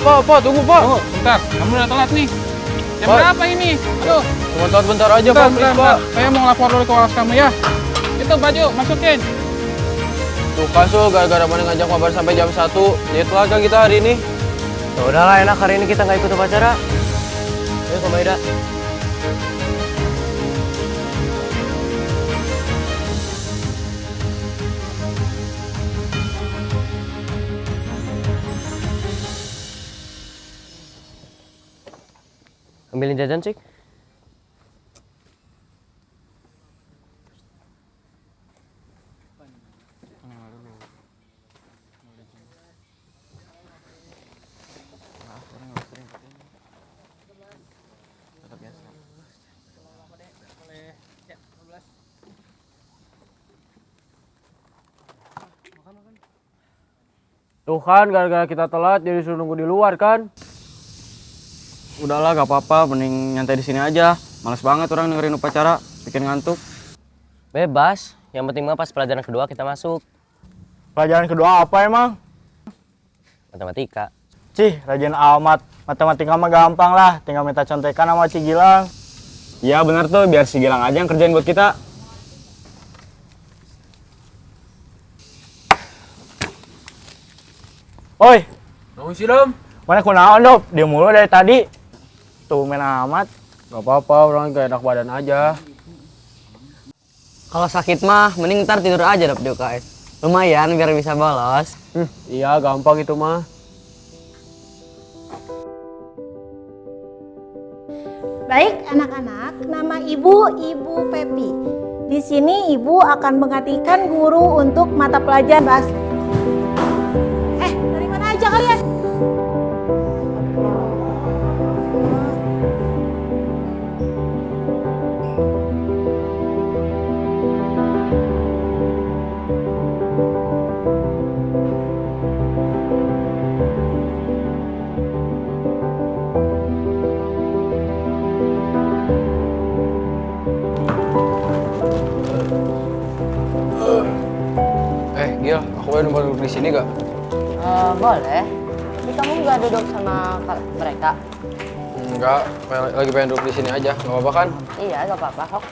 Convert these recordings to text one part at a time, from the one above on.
Po, tunggu, Po. Oh, bentar, kamu udah telat nih. Jam Pak. berapa ini? Aduh, Bentar aja, Pak, please, Pak. Saya mau lapor dulu ke kelas kamu ya. Itu baju, masukin. Tuh kan, Sul, gara-gara mana ngajak mabar sampai jam 1. Jadi telat kan kita hari ini. Ya udahlah, enak hari ini kita nggak ikut upacara. Ayo ke Maida. Ambilin jajan, Cik. Tuh kan, gara-gara kita telat jadi suruh nunggu di luar kan. Udahlah, gak apa-apa, mending nyantai di sini aja. Males banget orang dengerin upacara, bikin ngantuk. Bebas. Yang penting mah pas pelajaran kedua kita masuk. Pelajaran kedua apa emang? Matematika. Cih, rajin amat. Matematika mah gampang lah, tinggal minta contekan sama Ci Gilang. Iya bener tuh, biar si Gilang aja yang kerjain buat kita. Oi, Nunggu sih, Dom. mana kunaon Dop? Dia mulu dari tadi. Tuh main amat. Gak apa-apa, orang gak enak badan aja. Kalau sakit mah, mending ntar tidur aja di UKS. Lumayan biar bisa bolos. Iya, gampang itu mah. Baik anak-anak, nama Ibu Pepi. Di sini Ibu akan menggantikan guru untuk mata pelajaran bahasa. Dari mana aja kalian? Gil, aku boleh duduk di sini gak? Boleh. Tapi kamu nggak duduk sama mereka? Enggak, lagi pengen duduk di sini aja. Gak apa-apa kan? Iya, nggak apa-apa kok.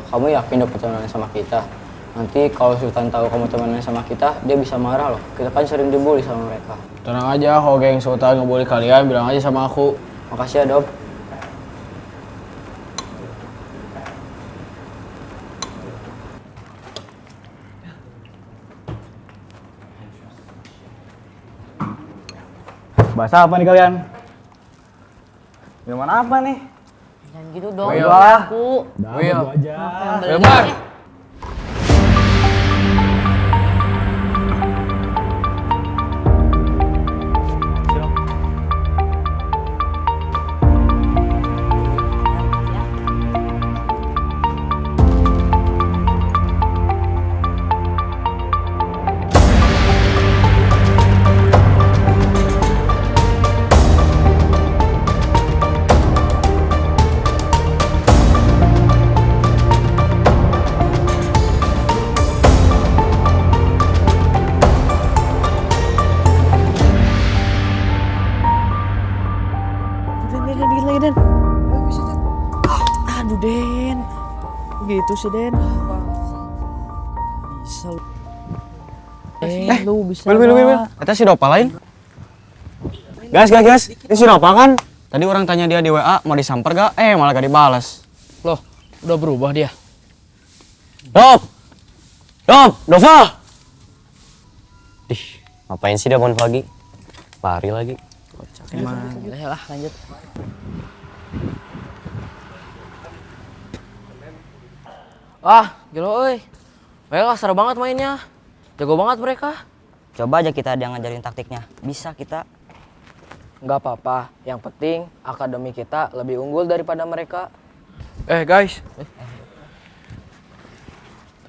Kamu yakin dapat temenan sama kita? Nanti kalau Sultan tahu kamu temenan sama kita, dia bisa marah loh. Kita kan sering dibully sama mereka. Tenang aja, kalau geng Sultan ngebully kalian, bilang aja sama aku. Makasih ya, Dop. Bahasa apa nih kalian? Minuman apa nih? Jangan gitu dong. Will. Aku. Will. Yang beli. Wilmar. Aduh, Den. Gitu sih, Den. Bisa lu. Lu bisa. Wil. Eta si Dopa lain. Gas. Ini si Dopa kan? Tadi orang tanya dia di WA, mau disamper gak? Malah gak dibales. Loh, udah berubah dia. Dova! Ih, ngapain sih dia bangun pagi? Lari lagi. Emang. Ya lah, lanjut. Gila euy. Mereka seru banget mainnya. Jago banget mereka. Coba aja kita dia ngajarin taktiknya. Bisa kita. Nggak apa-apa. Yang penting akademi kita lebih unggul daripada mereka. Guys.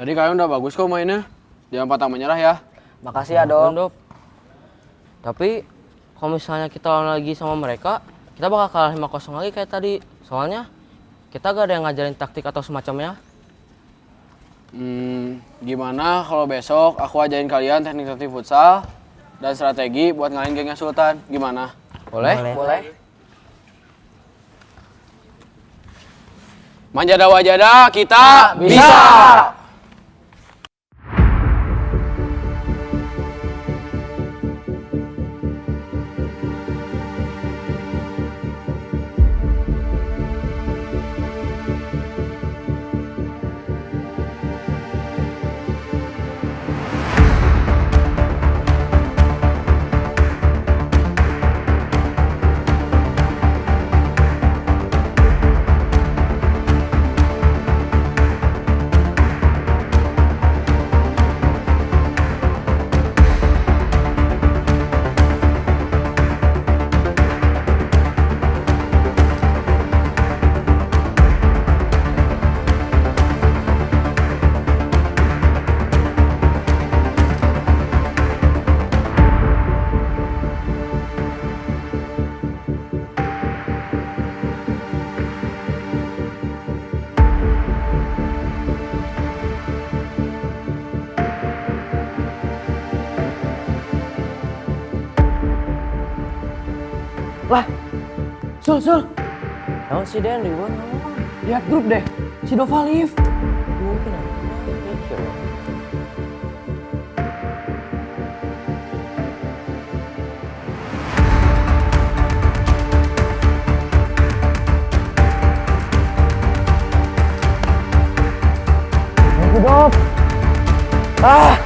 Tadi kalian udah bagus kok mainnya. Jangan patah menyerah ya. Makasih ya, Dok. Tapi kalau misalnya kita lawan lagi sama mereka, kita bakal kalah 5-0 lagi kayak tadi. Soalnya kita gak ada yang ngajarin taktik atau semacamnya. Gimana kalau besok aku ajarin kalian teknik taktik futsal dan strategi buat ngalahin gengnya Sultan? Gimana? Boleh? Boleh. Manjada wajada kita bisa. Sul. Naon si Den ribuan? Lihat grup deh, si Dova live. Mungkin aku mikir. Hidup. Ah.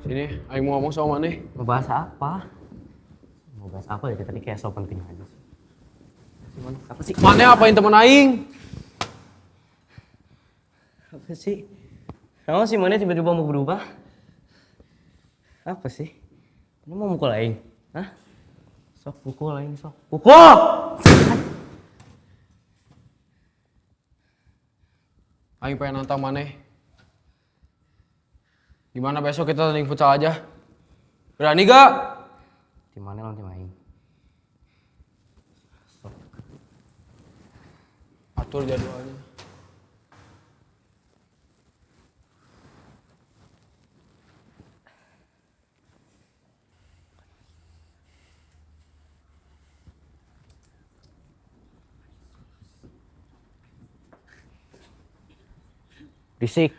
Sini, aing mau ngomong sama Maneh. Mau bahas apa? Mau bahas apa ya? Tadi kayak so penting aja sih. Apa sih? Maneh apain temen aing? Apa sih? Kenapa sih mana tiba-tiba mau berubah? Apa sih? Ini mau mukul aing? Hah? Sok pukul aing, sok. Pukul! Aing pengen nantang Maneh. Gimana besok kita tanding futsal aja? Berani gak? Tim mana lawan tim aing? Atur jadwalnya. Risik.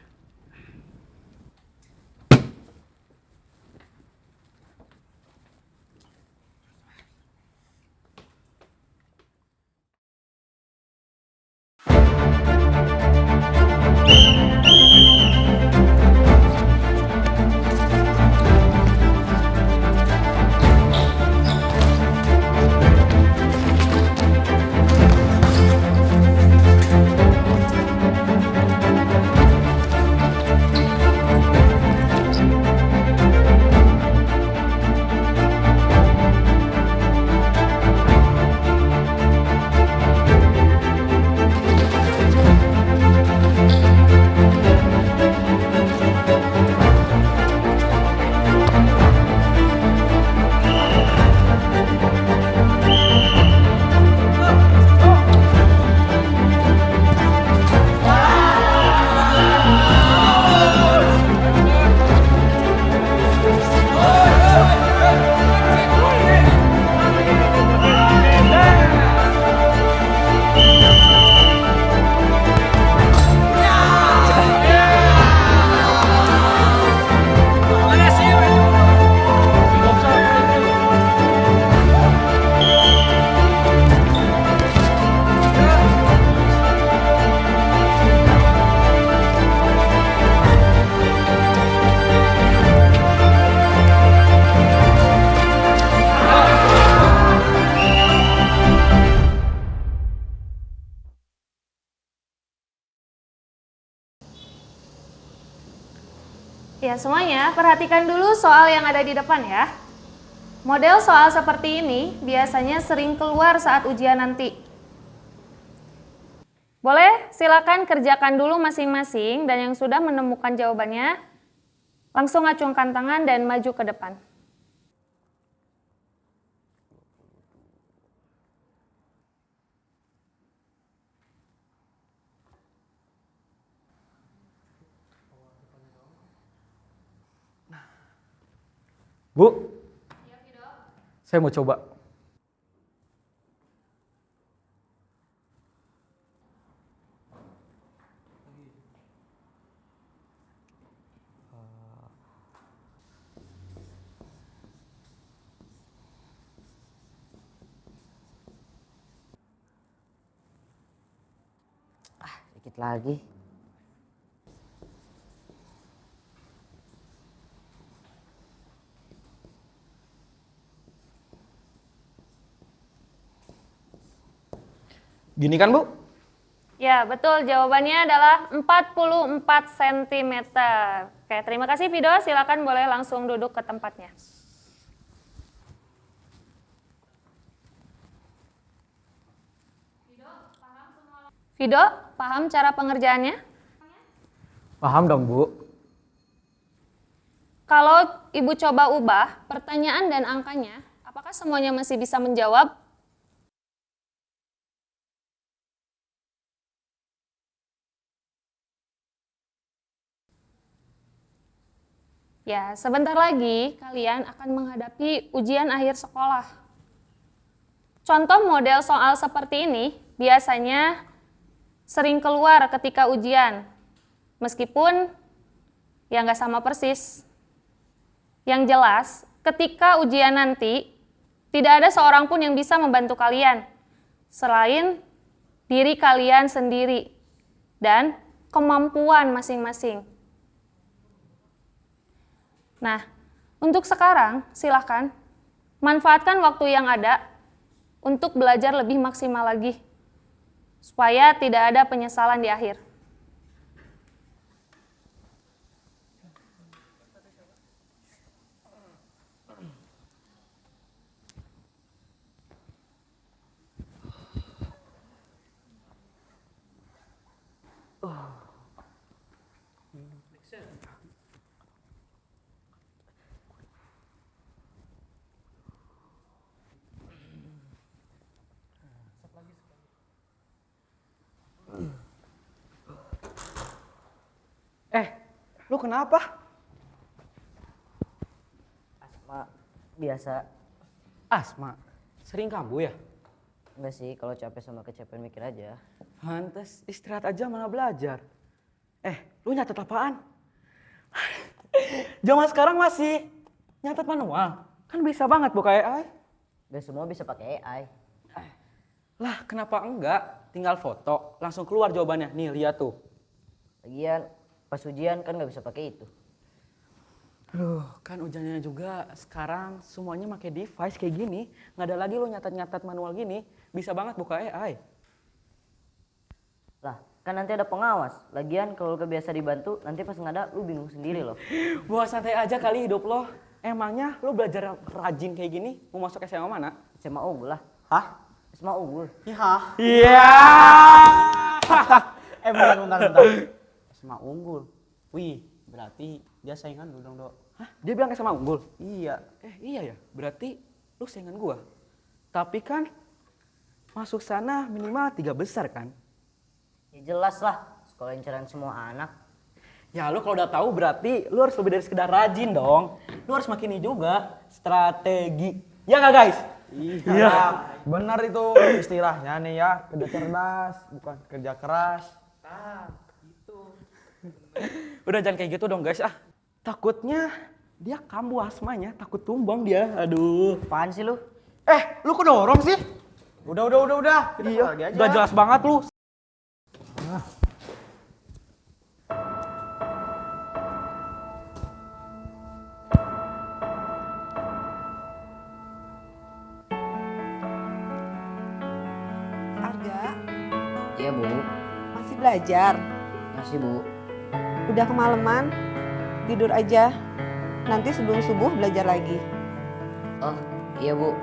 Ya, semuanya perhatikan dulu soal yang ada di depan ya. Model soal seperti ini biasanya sering keluar saat ujian nanti. Boleh, silakan kerjakan dulu masing-masing dan yang sudah menemukan jawabannya, langsung acungkan tangan dan maju ke depan. Bu, saya mau coba. Dikit lagi. Gini kan, Bu? Ya, betul. Jawabannya adalah 44 cm. Oke, terima kasih Vido. Silakan boleh langsung duduk ke tempatnya. Vido, paham cara pengerjaannya? Paham dong, Bu. Kalau Ibu coba ubah pertanyaan dan angkanya, apakah semuanya masih bisa menjawab? Ya, sebentar lagi kalian akan menghadapi ujian akhir sekolah. Contoh model soal seperti ini biasanya sering keluar ketika ujian, meskipun ya nggak sama persis. Yang jelas, ketika ujian nanti, tidak ada seorang pun yang bisa membantu kalian, selain diri kalian sendiri dan kemampuan masing-masing. Nah, untuk sekarang silahkan manfaatkan waktu yang ada untuk belajar lebih maksimal lagi, supaya tidak ada penyesalan di akhir. Lu kenapa? Asma, biasa. Asma, sering kambuh ya? Enggak sih, kalau capek sama kecapean mikir aja. Pantes, istirahat aja malah belajar. Lu nyatet apaan? Zaman sekarang masih nyatet manual. Kan bisa banget buka AI. Gak semua bisa pakai AI. Lah, kenapa enggak? Tinggal foto, langsung keluar jawabannya. Nih, lihat tuh. Lagian, pas ujian kan nggak bisa pakai itu. Aduh, kan ujiannya juga sekarang semuanya pakai device kayak gini. Nggak ada lagi lo nyatat-nyatat manual gini. Bisa banget buka AI. Lah, kan nanti ada pengawas. Lagian kalau lu kebiasa dibantu, nanti pas nggak ada, lu bingung sendiri loh. Buat santai aja kali hidup lo. Emangnya lo belajar rajin kayak gini mau masuk SMA mana? SMA unggul lah. Hah? SMA unggul. Iya. Bentar. SMA unggul. Wih, berarti dia saingan lu dong, Dok. Hah? Dia bilang SMA unggul? Iya. Iya ya. Berarti lu saingan gua. Tapi kan masuk sana minimal 3 besar kan? Ya jelas lah, sekolah inceran semua anak. Ya lu kalau udah tahu berarti lu harus lebih dari sekedar rajin dong. Lu harus makin ini juga strategi. Ya nggak guys? Iya. Benar itu istilahnya nih ya, kerja cerdas, bukan kerja keras. Udah jangan kayak gitu dong guys. Takutnya dia kambuh asmanya, takut tumbang dia. Aduh. Apaan sih lu? Lu kok dorong sih? Udah. Kita Iya, lagi aja. udah jelas banget lu. Arga, Iya bu, masih belajar? masih bu. Udah kemalaman? tidur aja. Nanti sebelum subuh belajar lagi. Oh, iya Bu.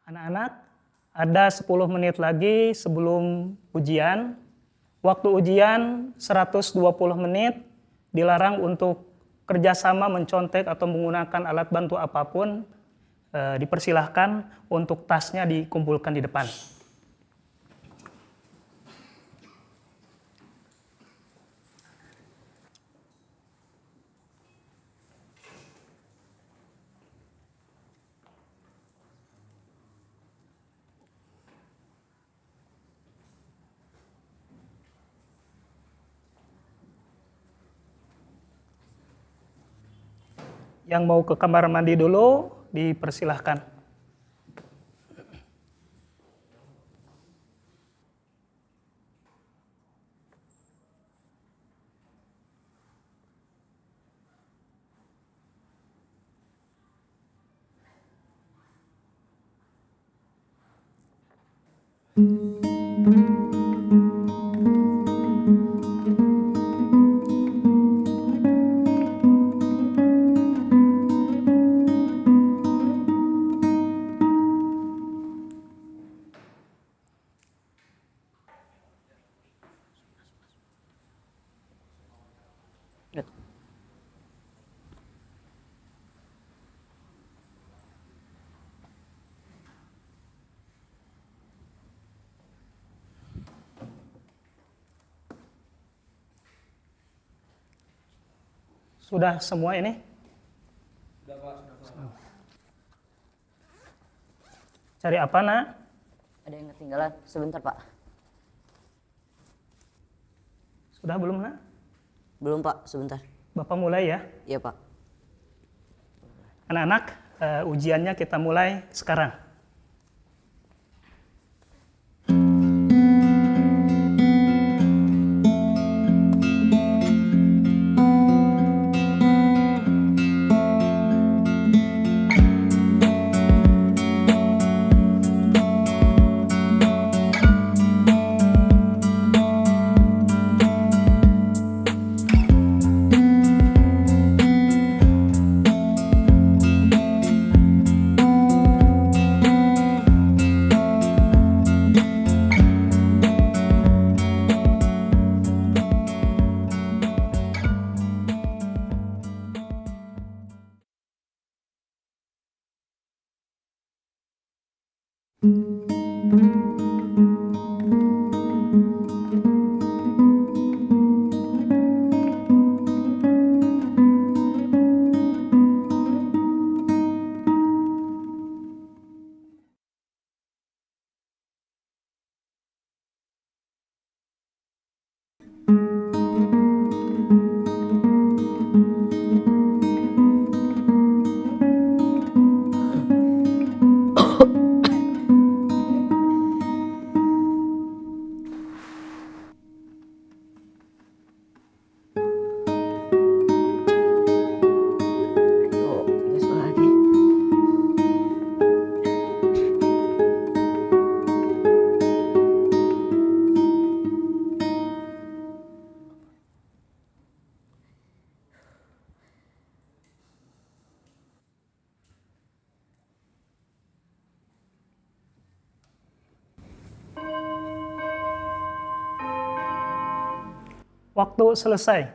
Anak-anak, ada 10 menit lagi sebelum ujian. Waktu ujian 120 menit, dilarang untuk kerjasama mencontek atau menggunakan alat bantu apapun. Dipersilahkan untuk tasnya dikumpulkan di depan. Yang mau ke kamar mandi dulu, dipersilahkan. Sudah semua ini? Sudah, Pak. Cari apa, Nak? Ada yang ketinggalan. Sebentar, Pak. Sudah belum, Nak? Belum, Pak. Sebentar. Bapak mulai ya? Iya, Pak. Anak-anak, ujiannya kita mulai sekarang. Waktu selesai.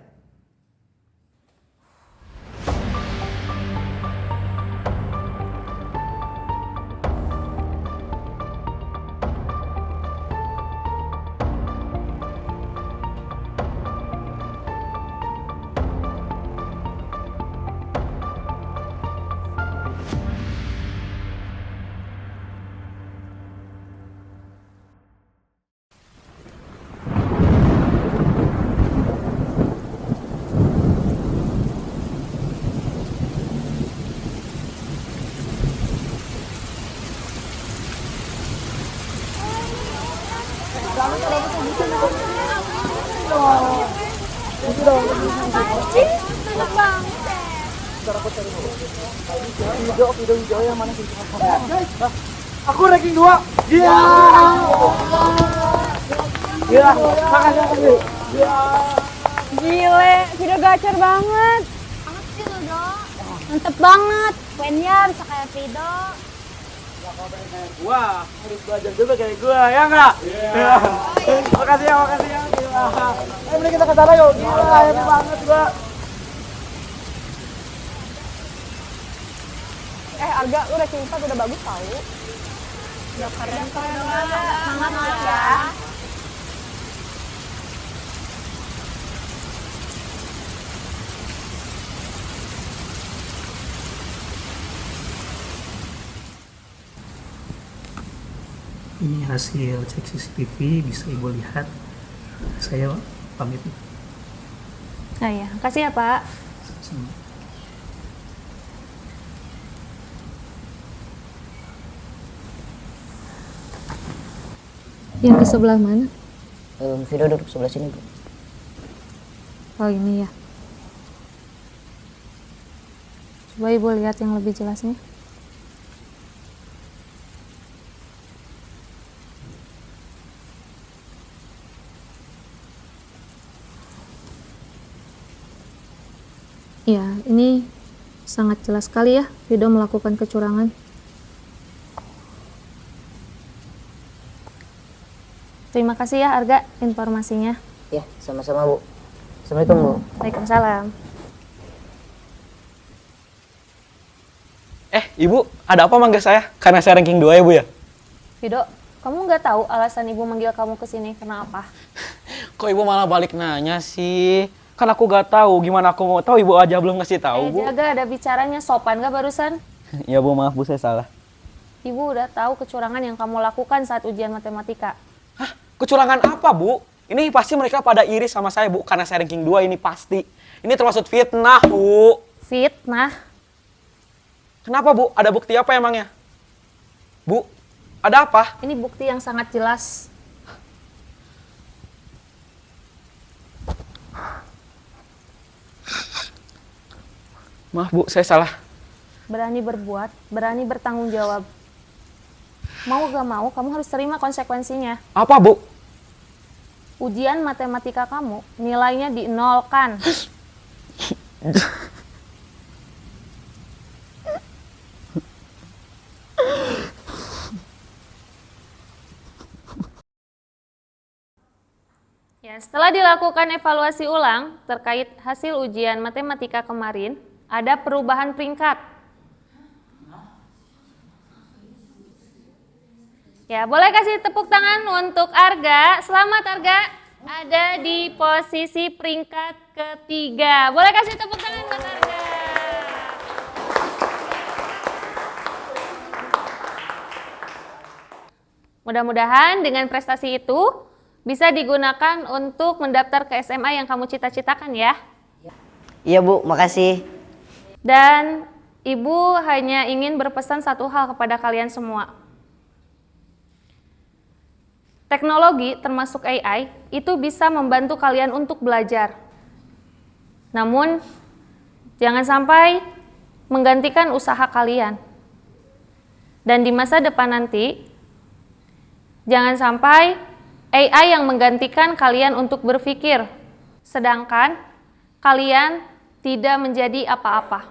Aku ranking 2. Iya. Iya, makasih. Gile, video gacor banget. Banget sih lo, Do. Mantep banget. Pennya bisa kayak Vido. Wah, harus belajar juga kayak gua, ya enggak? Iya. Makasih ya. Gila. Ayo mending kita ke sana yuk. Gila, happy banget gua. Arga, lu ranking 4 udah bagus tau. Ya keren banget. Semangat ya. Ini hasil cek CCTV, bisa Ibu lihat. Saya pamit. Nah ya, makasih ya Pak. Yang di sebelah mana? Video duduk sebelah sini, Bu. Oh ini ya. Coba Ibu lihat yang lebih jelasnya. Ya, ini sangat jelas sekali ya, Vido melakukan kecurangan. Terima kasih ya Arga informasinya. Ya, sama-sama, Bu. Assalamualaikum, Bu. Waalaikumsalam. Ibu, ada apa manggil saya? Karena saya ranking 2 ya, Bu ya? Vido, kamu nggak tahu alasan Ibu manggil kamu ke sini kenapa? Kok Ibu malah balik nanya sih? Kan aku gak tahu, gimana aku mau tahu, Ibu aja belum ngasih tahu, Bu. Jaga ada bicaranya, sopan gak barusan? Ya, Bu, maaf, Bu, saya salah. Ibu udah tahu kecurangan yang kamu lakukan saat ujian matematika. Hah? Kecurangan apa, Bu? Ini pasti mereka pada iri sama saya, Bu, karena saya ranking 2 ini pasti. Ini termasuk fitnah, Bu. Fitnah? Kenapa, Bu? Ada bukti apa emangnya? Bu, ada apa? Ini bukti yang sangat jelas. Maaf, Bu, saya salah. Berani berbuat, berani bertanggung jawab. Mau gak mau, kamu harus terima konsekuensinya. Apa, Bu? Ujian matematika kamu, nilainya di-nolkan. Ya, setelah dilakukan evaluasi ulang terkait hasil ujian matematika kemarin, ada perubahan peringkat. Ya, boleh kasih tepuk tangan untuk Arga. Selamat Arga, ada di posisi peringkat ketiga. Boleh kasih tepuk tangan buat Arga. Mudah-mudahan dengan prestasi itu bisa digunakan untuk mendaftar ke SMA yang kamu cita-citakan ya. Iya, Bu, makasih. Dan Ibu hanya ingin berpesan satu hal kepada kalian semua. Teknologi termasuk AI itu bisa membantu kalian untuk belajar. Namun jangan sampai menggantikan usaha kalian. Dan di masa depan nanti jangan sampai AI yang menggantikan kalian untuk berpikir, sedangkan kalian tidak menjadi apa-apa.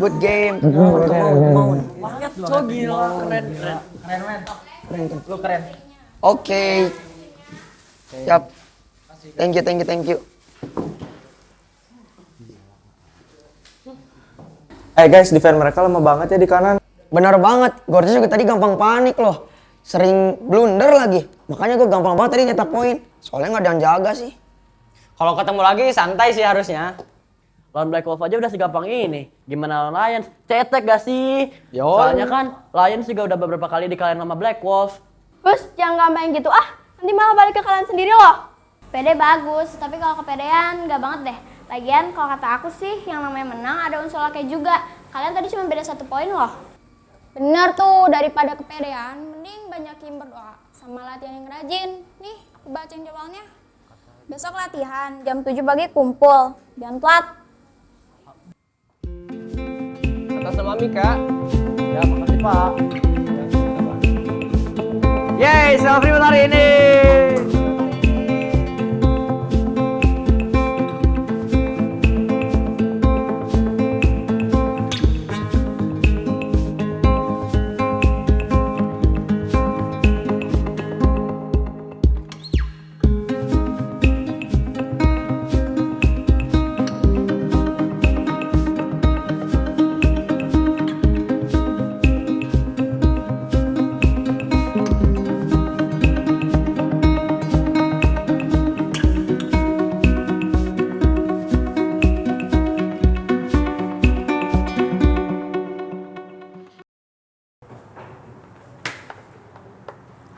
Good game. So gila, keren. Lu keren. Oke. Siap. Thank you. Guys, defense mereka lama banget ya di kanan. Bener banget. Gue juga tadi gampang panik loh. Sering blunder lagi. Makanya gue gampang banget tadi nyetak poin. Soalnya nggak ada yang jaga sih. Kalau ketemu lagi santai sih harusnya. Lawan Black Wolf aja udah segampang ini. Gimana lawan Lions? Cetek gak sih? Soalnya kan Lions juga udah beberapa kali dikalahin sama Black Wolf. Terus jangan gampang gitu nanti malah balik ke kalian sendiri loh. Pede bagus, tapi kalau kepedean gak banget deh. Lagian kalau kata aku sih yang namanya menang ada unsur laki juga. Kalian tadi cuma beda 1 poin loh. Bener tuh, daripada kepedean mending banyakin berdoa sama latihan yang rajin. Nih, aku bacain jadwalnya. Besok latihan jam 7 pagi kumpul. Jangan telat. Atas nama Mika. Ya, makasih Pak. Yeay, selfie buat hari ini.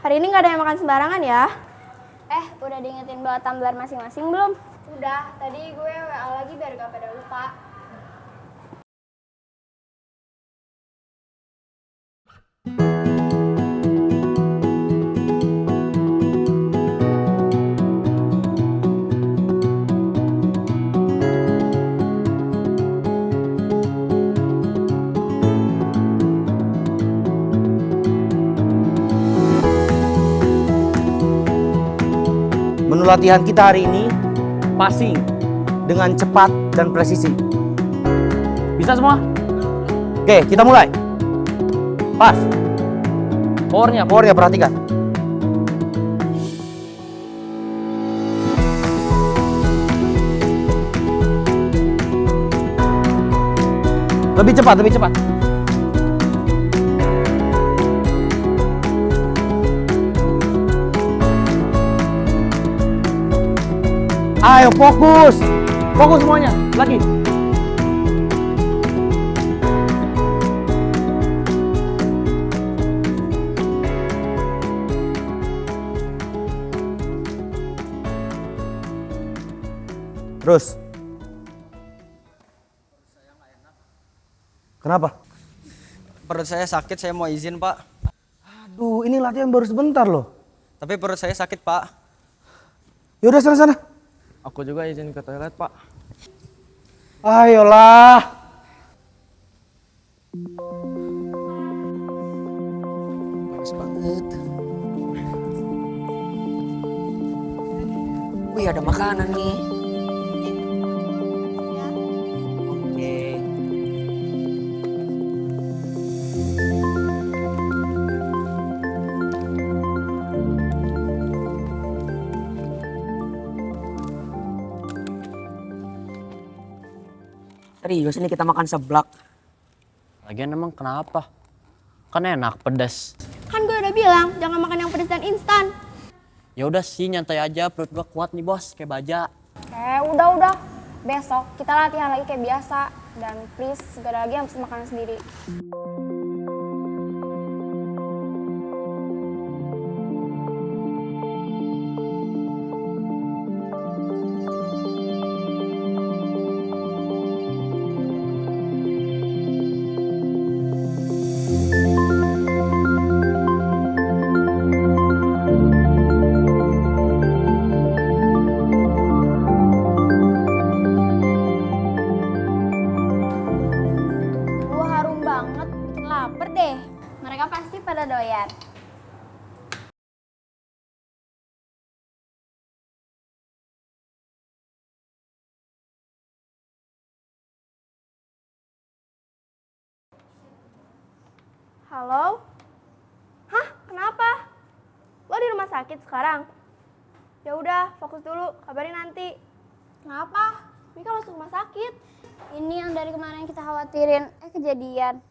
Hari ini nggak ada yang makan sembarangan ya? Udah diingetin bawa tumbler masing-masing belum? Udah, tadi gue WA lagi biar gak pada lupa. Menu latihan kita hari ini passing dengan cepat dan presisi. Bisa semua? Oke, kita mulai. Pas. Powernya perhatikan. Lebih cepat. Ayo fokus semuanya, lagi. Terus. Kenapa? Perut saya sakit, saya mau izin Pak. Aduh, ini latihan baru sebentar loh. Tapi perut saya sakit Pak. Yaudah sana. Aku juga izin ke toilet, Pak. Ayolah. Panas banget. Wih, ada makanan nih. Oke. Serius ini kita makan seblak. Lagian emang kenapa? Kan enak, pedas. Kan gue udah bilang jangan makan yang pedas dan instan. Ya udah sih, nyantai aja, perut gua kuat nih bos, kayak baja. Udah. Besok kita latihan lagi kayak biasa. Dan please, gak ada lagi yang mesti makan sendiri. Halo? Hah? Kenapa? Lo di rumah sakit sekarang? Ya udah, fokus dulu, kabarin nanti. Kenapa? Mika masuk rumah sakit. Ini yang dari kemarin kita khawatirin, kejadian.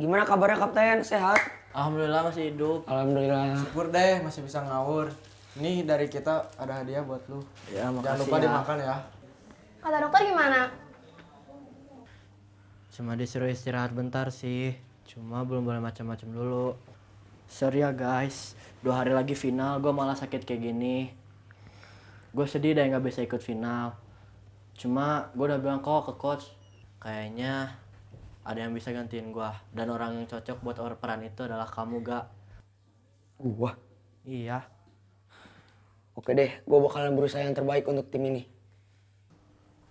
Gimana kabarnya Kapten? Sehat? Alhamdulillah masih hidup. Alhamdulillah. Syukur deh masih bisa ngawur. Nih dari kita ada hadiah buat lu. Ya, Jangan lupa dimakan ya. Kata dokter gimana? Cuma disuruh istirahat bentar sih. Cuma belum boleh macam-macam dulu. Sorry ya guys, 2 hari lagi final, gue malah sakit kayak gini. Gue sedih deh nggak bisa ikut final. Cuma gue udah bilang kok ke coach, kayaknya ada yang bisa gantiin gue. Dan orang yang cocok buat peran itu adalah kamu, Gak. Gua? Iya. Oke deh, gue bakalan berusaha yang terbaik untuk tim ini.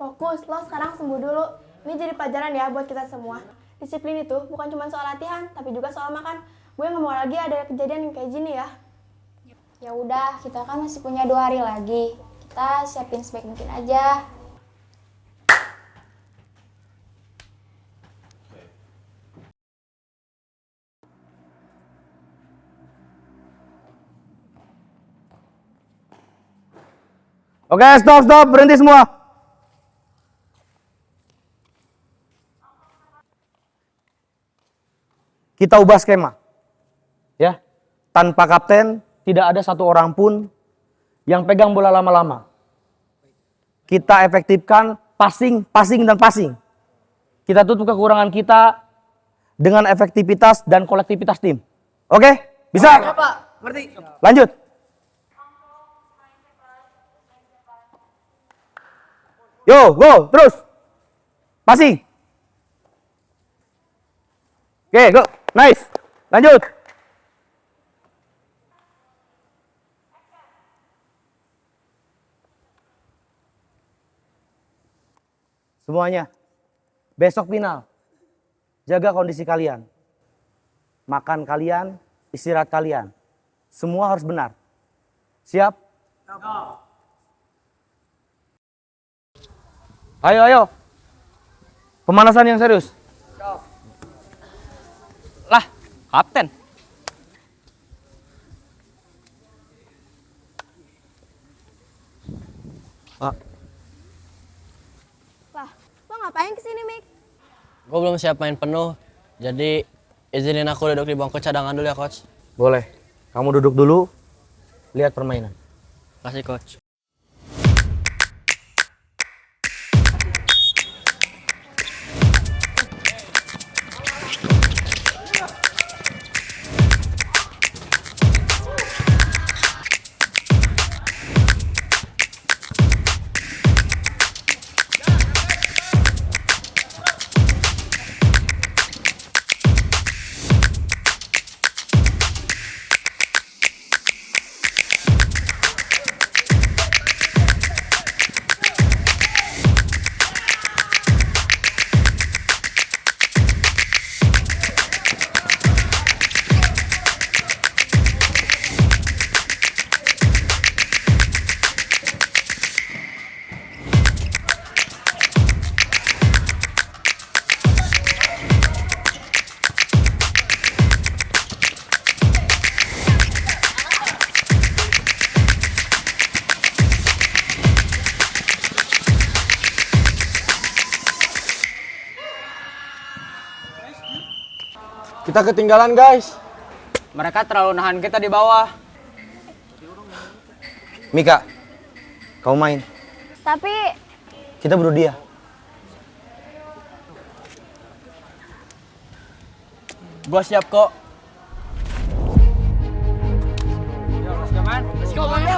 Fokus, lo sekarang sembuh dulu. Ini jadi pelajaran ya buat kita semua. Disiplin itu bukan cuma soal latihan, tapi juga soal makan. Gue nggak mau lagi ada kejadian yang kayak gini ya. Ya udah, kita kan masih punya 2 hari lagi. Kita siapin sebaik mungkin aja. Oke, stop, berhenti semua. Kita ubah skema. Ya. Tanpa kapten, tidak ada satu orang pun yang pegang bola lama-lama. Kita efektifkan passing, dan passing. Kita tutup kekurangan kita dengan efektivitas dan kolektivitas tim. Oke? Bisa? Oke, Pak. Ngerti. Lanjut. Yo, go, terus. Passing. Oke, go. Nice. Lanjut. Semuanya. Besok final. Jaga kondisi kalian. Makan kalian, istirahat kalian. Semua harus benar. Siap? Ayo. Pemanasan yang serius. Lah, kapten. Pak. Lah, lo ngapain kesini, Mik? Gue belum siap main penuh, jadi izinin aku duduk di bangku cadangan dulu ya, Coach. Boleh. Kamu duduk dulu, lihat permainan. Kasih, Coach. Kita ketinggalan, guys. Mereka terlalu nahan kita di bawah. Mika, kamu main. Tapi Kita bunuh dia. Gua siap kok. Let's go, man.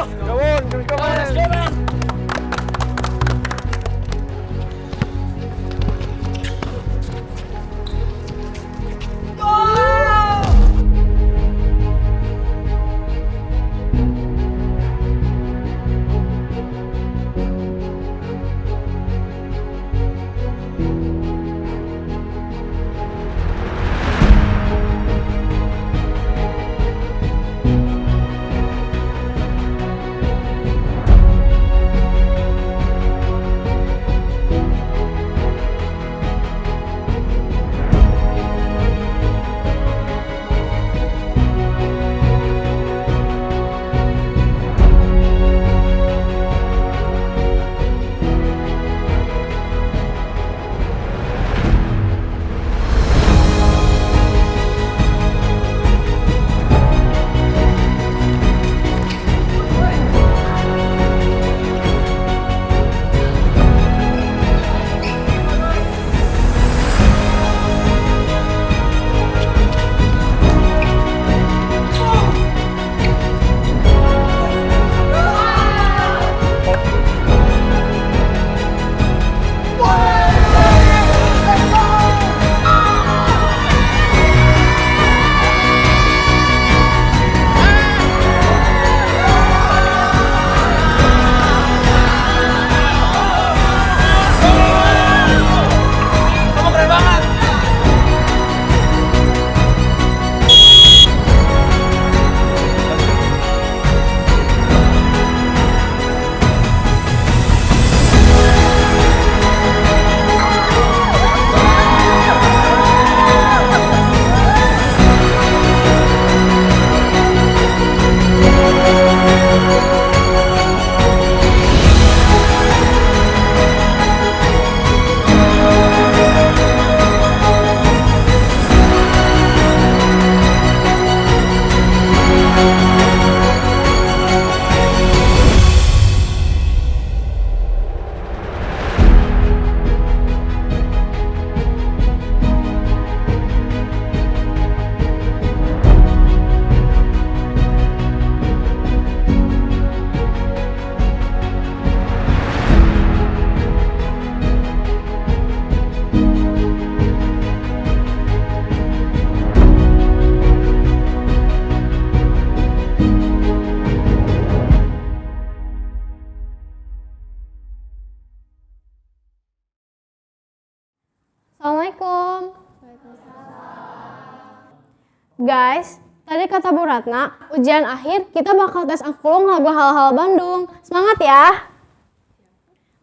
Guys, tadi kata Bu Ratna, ujian akhir kita bakal tes angklung lagu Halo-Halo Bandung. Semangat ya!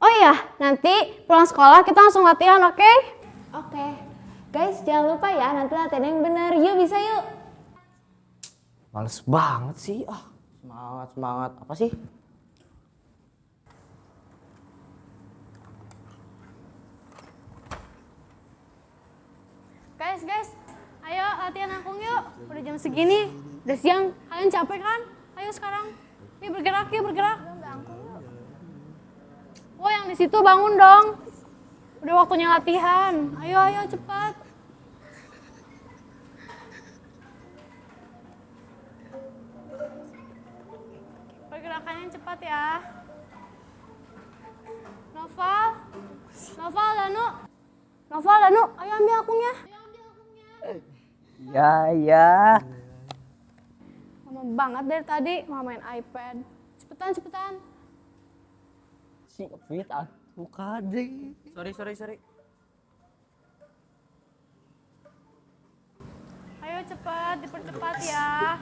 Oh iya, nanti pulang sekolah kita langsung latihan, oke? Oke. Guys, jangan lupa ya, nanti latihan yang bener. Yuk, bisa yuk! Males banget sih. Semangat. Apa sih? Guys, ayo latihan angklung yuk. Udah jam segini, udah siang. Kalian capek kan? Ayo sekarang. Yuk bergerak. Oh, yang di situ bangun dong. Udah waktunya latihan. Ayo cepat. Pergerakannya cepat ya. Noval, Danu, ayo ambil angklungnya. Ya. Lama banget dari tadi main iPad. Cepetan. Si Fit aku kade. Sorry. Ayo cepat, dipercepat ya.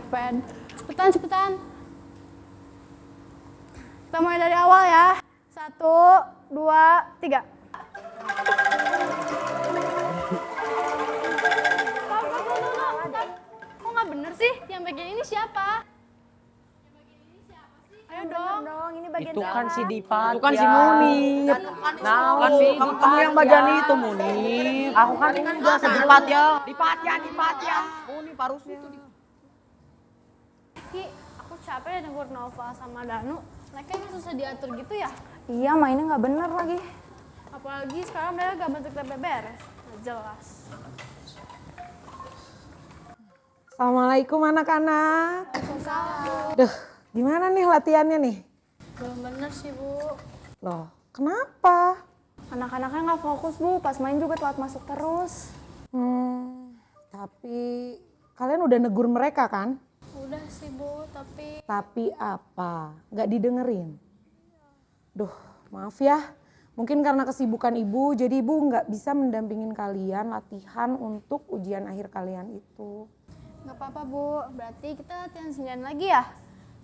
iPad. Cepetan. Kita mulai dari awal ya. 1, 2, 3. Kok nggak bener sih? Yang bagian ini siapa? Ayo dong, ini bagian Itu kan si Dipat. Itu kan si Munib. Nah, kamu yang bagian itu Munib. Aku kan ini udah sedepat ya. Dipat ya. Munib harusnya. Ki, aku capek deh nunggu Nova sama Danu. Mereka emang susah diatur gitu ya? Iya, mainnya nggak bener lagi. Apalagi sekarang mereka gak bentuk TP beres. Nggak jelas. Assalamualaikum anak-anak. Waalaikumsalam. Duh, gimana nih latihannya nih? Belum bener sih, Bu. Loh, kenapa? Anak-anaknya nggak fokus, Bu. Pas main juga telat masuk terus. Tapi kalian udah negur mereka kan? Udah sih, Bu, tapi... Tapi apa? Nggak didengerin? Duh, maaf ya. Mungkin karena kesibukan ibu, jadi ibu nggak bisa mendampingin kalian latihan untuk ujian akhir kalian itu. Nggak apa-apa, Bu. Berarti kita latihan sendirian lagi ya?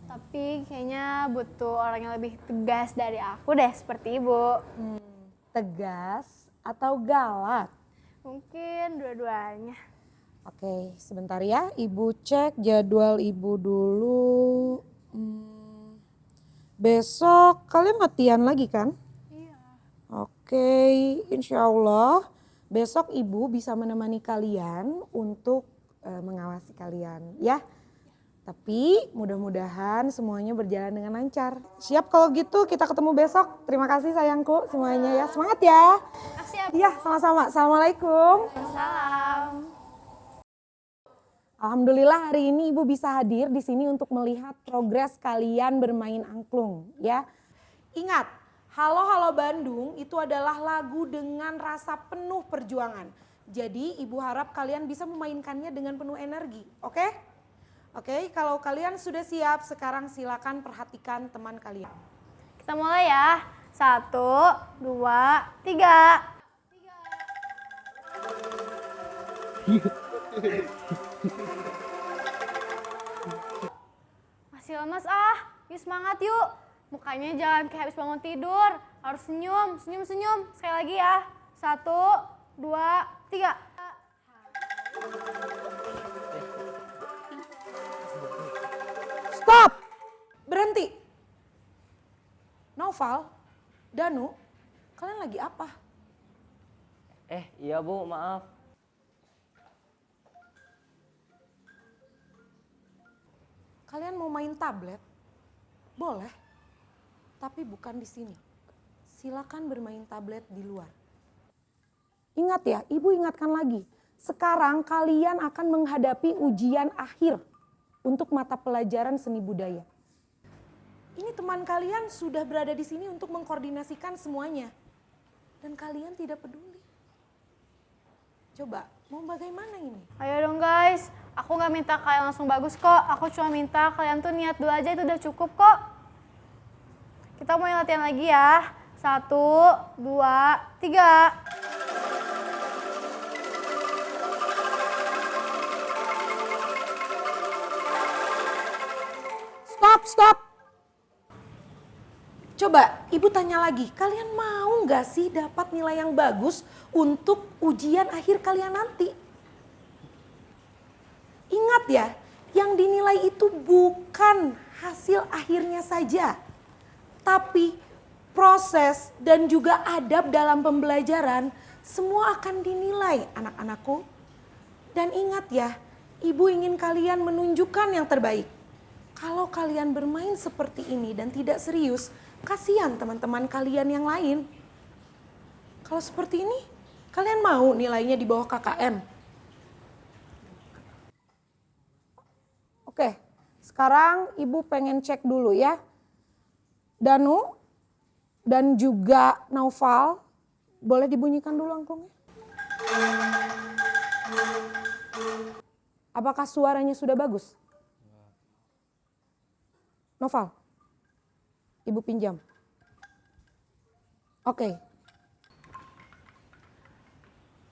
Tapi kayaknya butuh orang yang lebih tegas dari aku deh, seperti Ibu. Tegas atau galak? Mungkin dua-duanya. Oke, sebentar ya. Ibu cek jadwal ibu dulu. Besok kalian latihan lagi kan? Iya. Oke, insya Allah besok ibu bisa menemani kalian untuk mengawasi kalian ya. Tapi mudah-mudahan semuanya berjalan dengan lancar. Siap kalau gitu kita ketemu besok. Terima kasih sayangku semuanya ya. Semangat ya. Siap. Iya, sama-sama. Assalamualaikum. Salam. Alhamdulillah hari ini Ibu bisa hadir di sini untuk melihat progres kalian bermain angklung ya. Ingat, Halo Halo Bandung itu adalah lagu dengan rasa penuh perjuangan. Jadi Ibu harap kalian bisa memainkannya dengan penuh energi, oke? Oke, kalau kalian sudah siap sekarang silakan perhatikan teman kalian. Kita mulai ya. 1, 2, 3. Masih lemas yuk semangat yuk. Mukanya jangan kayak habis bangun tidur. Harus senyum. Sekali lagi ya. 1, 2, 3. Stop! Berhenti. Noval, Danu, kalian lagi apa? Iya Bu, maaf. Kalian mau main tablet? Boleh, tapi bukan di sini. Silakan bermain tablet di luar. Ingat ya, Ibu ingatkan lagi. Sekarang kalian akan menghadapi ujian akhir untuk mata pelajaran seni budaya. Ini teman kalian sudah berada di sini untuk mengkoordinasikan semuanya. Dan kalian tidak peduli. Coba, mau bagaimana ini? Ayo dong guys, aku gak minta kalian langsung bagus kok. Aku cuma minta kalian tuh niat dulu aja, itu udah cukup kok. Kita mulai latihan lagi ya. 1, 2, 3. stop. Coba ibu tanya lagi, kalian mau nggak sih dapat nilai yang bagus untuk ujian akhir kalian nanti? Ingat ya, yang dinilai itu bukan hasil akhirnya saja, tapi proses dan juga adab dalam pembelajaran semua akan dinilai anak-anakku. Dan ingat ya, ibu ingin kalian menunjukkan yang terbaik. Kalau kalian bermain seperti ini dan tidak serius, kasihan teman-teman kalian yang lain. Kalau seperti ini, kalian mau nilainya di bawah KKM? Oke, sekarang ibu pengen cek dulu ya. Danu dan juga Naufal, boleh dibunyikan dulu angklungnya? Apakah suaranya sudah bagus? Naufal? Ibu pinjam. Oke.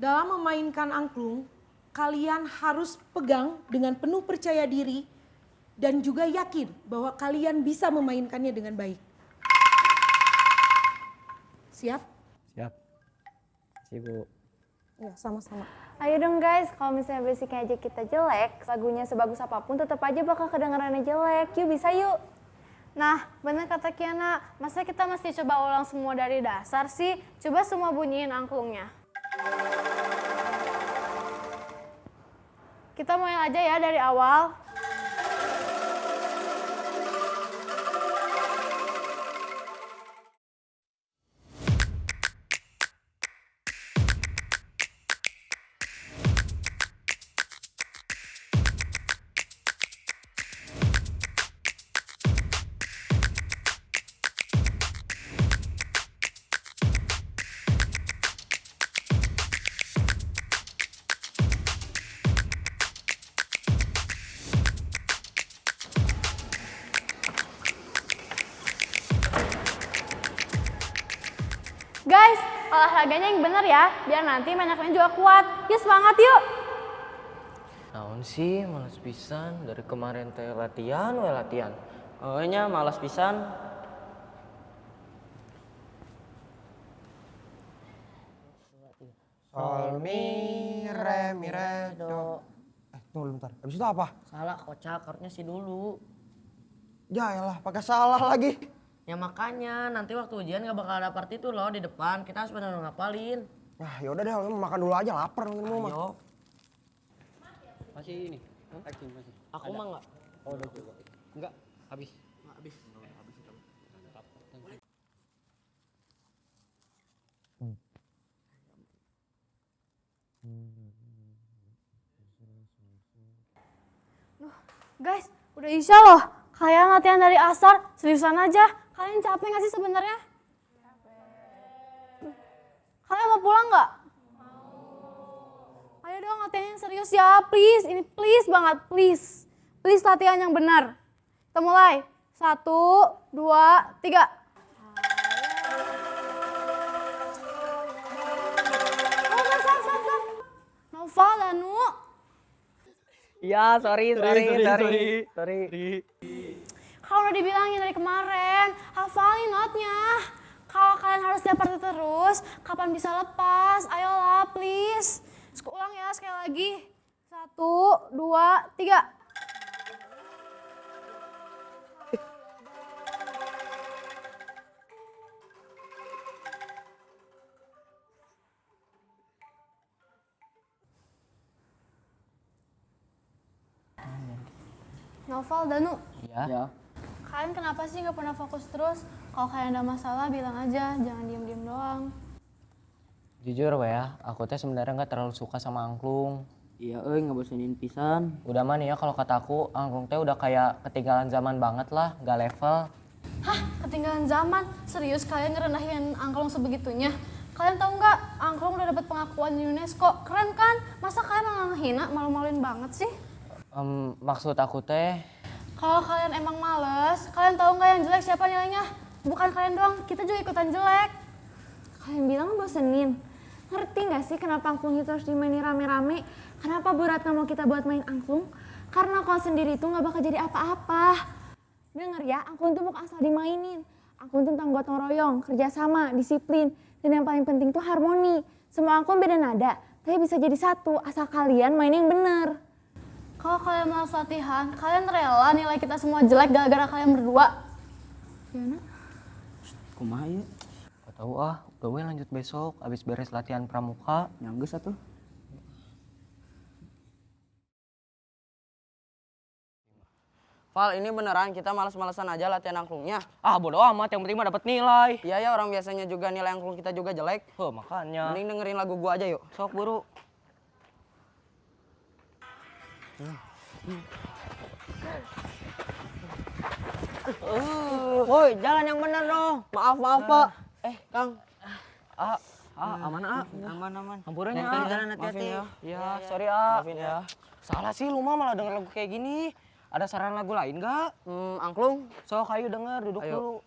Dalam memainkan angklung, kalian harus pegang dengan penuh percaya diri dan juga yakin bahwa kalian bisa memainkannya dengan baik. Siap? Siap. Ibu. Ya, sama-sama. Ayo dong guys, kalau misalnya basicnya aja kita jelek, lagunya sebagus apapun tetap aja bakal kedengarannya jelek. Yuk bisa yuk. Nah, bener kata Kiana, masa kita mesti coba ulang semua dari dasar sih? Coba semua bunyiin angklungnya. Kita mulai aja ya dari awal. Guys, olahraganya yang bener ya, biar nanti mainnya juga kuat. Yuk semangat yuk. Naon sih, malas pisan. Dari kemarin teh latihan, latihan. Nya malas pisan. Sol, mi, re, do. Tunggu bentar. Habis itu apa? Salah kocak, harusnya sih dulu. Ya elah, pakai salah lagi. Ya makanya, nanti waktu ujian gak bakal ada part itu loh di depan. Kita harus benar ngapalin. Nah yaudah deh, lu makan dulu aja, lapar nanti mau mah. Masih ini. Masih. Aku mah nggak. Oh, udah coba. Enggak, habis. Habis. Guys, udah Isya loh. Kalian latihan dari asar, seriusan aja. Kalian capek gak sih sebenarnya? Kalian mau pulang nggak? Ayo dong latihannya serius ya, please. Ini please banget, please. Please latihan yang benar. Kita mulai. 1, 2, 3. Naufal, Danu. Iya, sorry. Kalau udah dibilangin dari kemarin, hafalin notnya. Kalau kalian harus dapat terus, kapan bisa lepas? Ayolah, please. Ulang ya sekali lagi. 1, 2, 3. Naufal, Danu. Ya. Kalian kenapa sih nggak pernah fokus terus? Kalau kalian ada masalah bilang aja, jangan diem-diem doang. Jujur ya, aku teh sebenarnya nggak terlalu suka sama angklung. Iya, ngebosenin pisan. Udah mah nih ya, kalau kata aku, angklung teh udah kayak ketinggalan zaman banget lah, nggak level. Hah? Ketinggalan zaman? Serius kalian ngerendahin angklung sebegitunya? Kalian tahu nggak, angklung udah dapat pengakuan di UNESCO. Keren kan? Masa kalian malah ngehina, malu-maluin banget sih? Maksud aku teh, kalau kalian emang males, kalian tahu nggak yang jelek siapa nilainya? Bukan kalian doang, kita juga ikutan jelek. Kalian bilang bosenin. Ngerti nggak sih kenapa angklung itu harus dimainin rame-rame? Kenapa berat nggak mau kita buat main angklung? Karena kalau sendiri itu nggak bakal jadi apa-apa. Dengar ya, angklung tuh bukan asal dimainin. Angklung tuh tentang gotong royong, kerjasama, disiplin, dan yang paling penting tuh harmoni. Semua angklung beda nada, tapi bisa jadi satu asal kalian main yang bener. Kalau kalian malas latihan, kalian rela nilai kita semua jelek gara-gara kalian berdua? Gimana? Kumaha ya? Gak tau ah, udah we lanjut besok, abis beres latihan pramuka. Nyangges atuh. Val, ini beneran kita malas-malasan aja latihan angklungnya? Ah bodo amat, yang penting mah dapat nilai. Iya ya, orang biasanya juga nilai angklung kita juga jelek. Makanya. Mending dengerin lagu gua aja yuk. Sok buru. Woi, jalan yang bener dong. Maaf Pak. Kang. Aman ah. Aman. Hampurannya Jalan hati-hati. Ya, sorry ah. Maafin ya. Salah sih lu mah malah denger lagu kayak gini. Ada saran lagu lain gak? Angklung. Sok ayo denger, duduk dulu.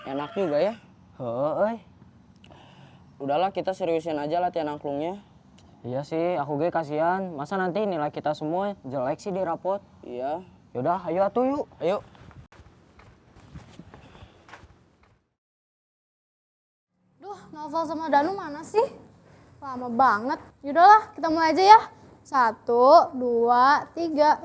Enak juga ya. Udahlah kita seriusin aja latihan angklungnya. Iya sih, aku gue kasihan. Masa nanti nilai kita semua jelek sih di rapot? Iya. Yaudah, ayo atuh yuk. Ayo. Duh, Novel sama Danu mana sih? Lama banget. Yaudahlah, kita mulai aja ya. 1, 2, 3.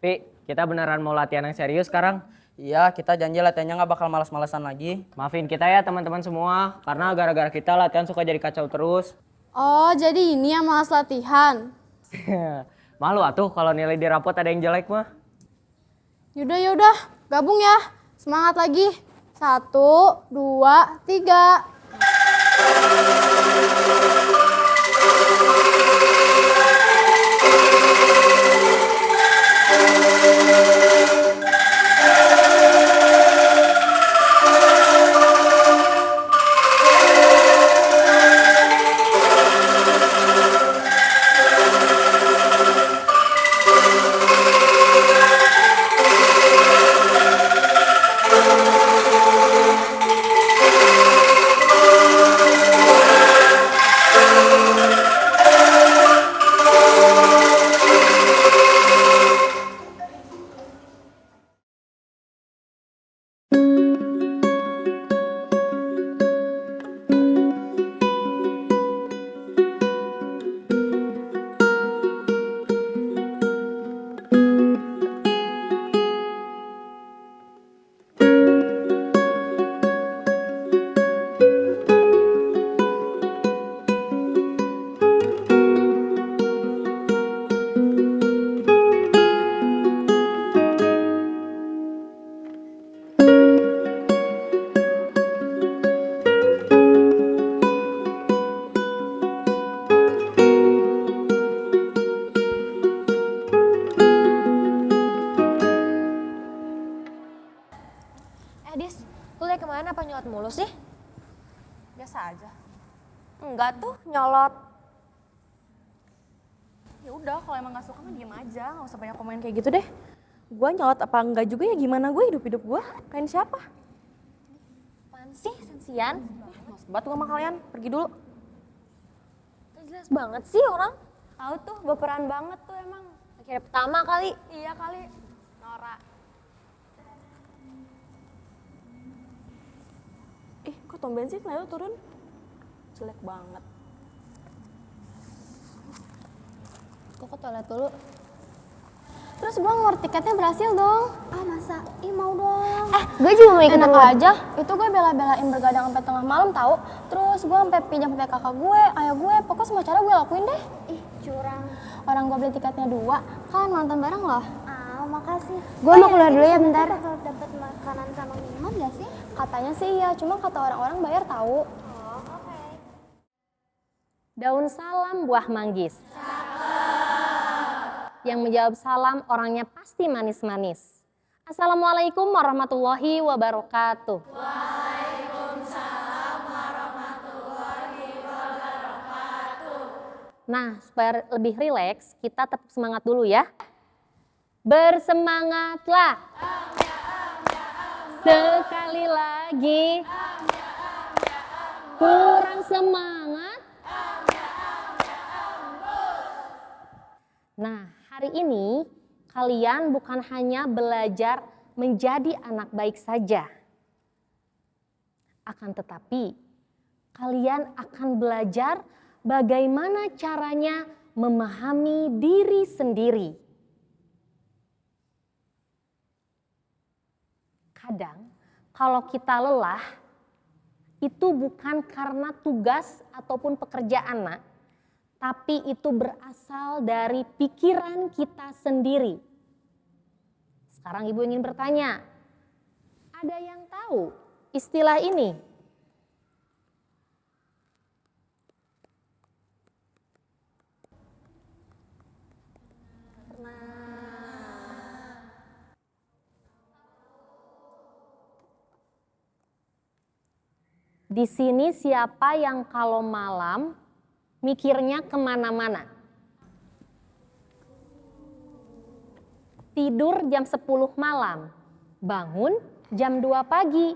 Pi, kita beneran mau latihan yang serius sekarang? Iya, kita janji latihannya nggak bakal malas-malasan lagi. Maafin kita ya teman-teman semua, karena gara-gara kita latihan suka jadi kacau terus. Oh, jadi ini yang malas latihan. Malu atuh kalau nilai di rapot ada yang jelek mah. Yaudah, gabung ya. Semangat lagi. 1, 2, 3. Dis, lu lagi kemana? Apa nyolot mulu sih? Biasa aja. Enggak tuh, nyolot. Ya udah, kalau emang gak suka mah diem aja, gak usah banyak komen kayak gitu deh. Gua nyolot apa enggak juga ya gimana gue hidup gua? Kalian siapa? Apaan sih, sensian? Mas banget gua sama kalian, pergi dulu. Gak jelas banget sih orang. Tahu tuh, baperan banget tuh emang. Akhirnya pertama kali. Iya kali, Nora. Kok tumben sih nilai lu turun? Jelek banget. Kok ke toilet dulu? Terus gue ngurut tiketnya berhasil dong. Ah masa? Ih mau dong. Gue juga mau ikut Enak dulu. aja. Itu gue bela-belain bergadang sampai tengah malam tahu. Terus gue sampai pinjam HP kakak gue, ayah gue. Pokoknya semua cara gue lakuin deh. Ih curang. Orang gue beli tiketnya 2, kan nonton bareng loh. Ah makasih. Gue mau keluar dulu ya bentar. Bakal dapat makanan sama minuman gak sih? Katanya sih iya, cuma kata orang-orang bayar tahu. Oh oke. Daun salam buah manggis. Yang menjawab salam orangnya pasti manis-manis. Assalamualaikum warahmatullahi wabarakatuh. Waalaikumsalam warahmatullahi wabarakatuh. Nah, supaya lebih rileks, kita tepuk semangat dulu ya. Bersemangatlah. Sekali lagi. Kurang semangat. Nah, hari ini kalian bukan hanya belajar menjadi anak baik saja. Akan tetapi, kalian akan belajar bagaimana caranya memahami diri sendiri. Kadang, kalau kita lelah, itu bukan karena tugas ataupun pekerjaan, Nak, tapi itu berasal dari pikiran kita sendiri. Sekarang Ibu ingin bertanya, ada yang tahu istilah ini? Di sini siapa yang kalau malam mikirnya kemana-mana? Tidur jam 10 malam, bangun jam 2 pagi.